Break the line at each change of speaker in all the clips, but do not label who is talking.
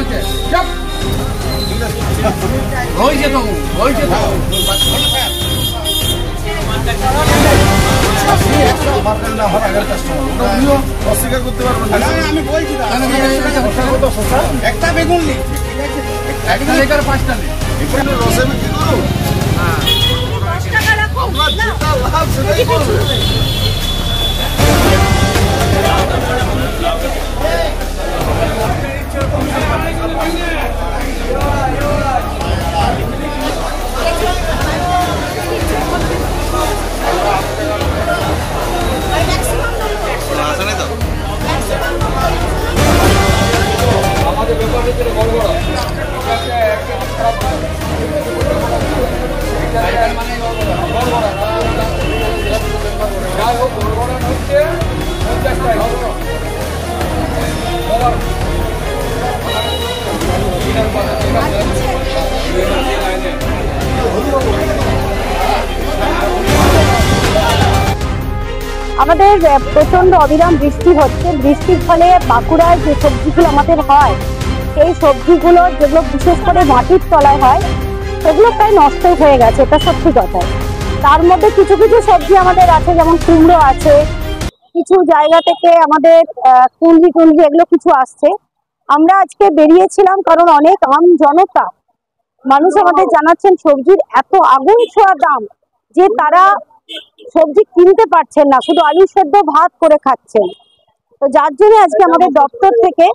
বলছে রয়েছে তো
অস্বীকার করতে পারবো না। আমি বলছি একটা বেগুন নি,
একটা লেখার 5টা নেই।
এখানে রসে বিক্রি করো, আমরা যেটা লাভ সেটাই করবো।
আমাদের ব্যাপারে গড়বড় যাই হোক গড়বড় হচ্ছে 50 টাকা
আমাদের প্রচন্ড অবিরাম বৃষ্টি হচ্ছে। বৃষ্টির ফলে বাঁকুড়ায় যে সবজিগুলো আমাদের হয়, সেই সবজিগুলো যেগুলো বিশেষ করে মাটির তলায় হয়, সেগুলো প্রায় নষ্ট হয়ে গেছে, এটা সত্যি কথা। তার মধ্যে কিছু কিছু সবজি আমাদের আছে, যেমন কুমড়ো আছে, কিছু জায়গা থেকে আমাদের কুঁদরি এগুলো কিছু আসছে। আমরা আজকে বেরিয়েছিলাম কারণ অনেক আম জনতা মানুষ আমাদের জানাচ্ছেন সবজির এত আগুন ছোঁয়া দাম যে তারা সবজি কিনতে পারছেন না, শুধু আলু সেদ্ধ ভাত করে খাচ্ছেন। তো যার জন্য আজকে আমাদের দপ্তর থেকে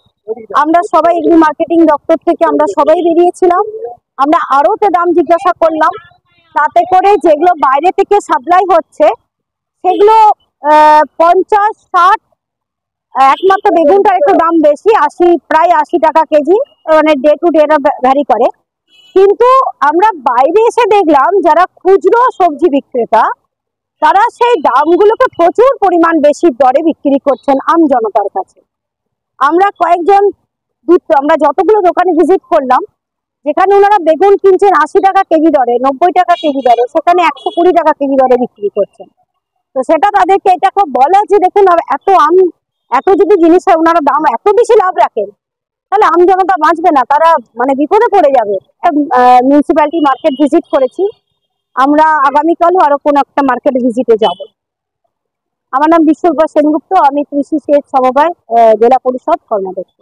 আমরা সবাই, এগ্রি মার্কেটিং দপ্তর থেকে আমরা সবাই বেরিয়েছিলাম। আমরা আড়তে দাম জিজ্ঞাসা করলাম, তাতে করে যেগুলো বাইরে থেকে সাপ্লাই হচ্ছে সেগুলো 50-60, একমাত্র বেগুনটার একটু দাম বেশি, প্রায় 80 টাকা কেজি, মানে ডে টু ডে ভ্যারি করে। কিন্তু আমরা বাইরে এসে দেখলাম যারা খুচরো সবজি বিক্রেতা, তারা সেই দামগুলোকে প্রচুর পরিমাণ বেশি দরে বিক্রি করছেন আম জনতার কাছে। আমরা আমরা যতগুলো দোকানে ভিজিট করলাম, যেখানে ওনারা বেগুন কিনছেন 80 টাকা কেজি দরে, 90 টাকা কেজি দরে, সেখানে 120 টাকা কেজি দরে বিক্রি করছেন। তো সেটা তাদেরকে এটা খুব বলা যে দেখুন এত যদি জিনিস হয়, ওনারা দাম এত বেশি লাভ রাখেন, তাহলে আম জনতা বাঁচবে না, তারা মানে বিপদে পড়ে যাবে। মিউনিসিপ্যালিটি মার্কেট ভিজিট করেছি, আমরা আগামীকালও আরো কোনো একটা মার্কেট ভিজিটে যাব। আমার নাম বিশ্বরূপা সেনগুপ্ত, আমি কৃষি সেচ সমবায় জেলা পরিষদ কর্মাধ্যক্ষ।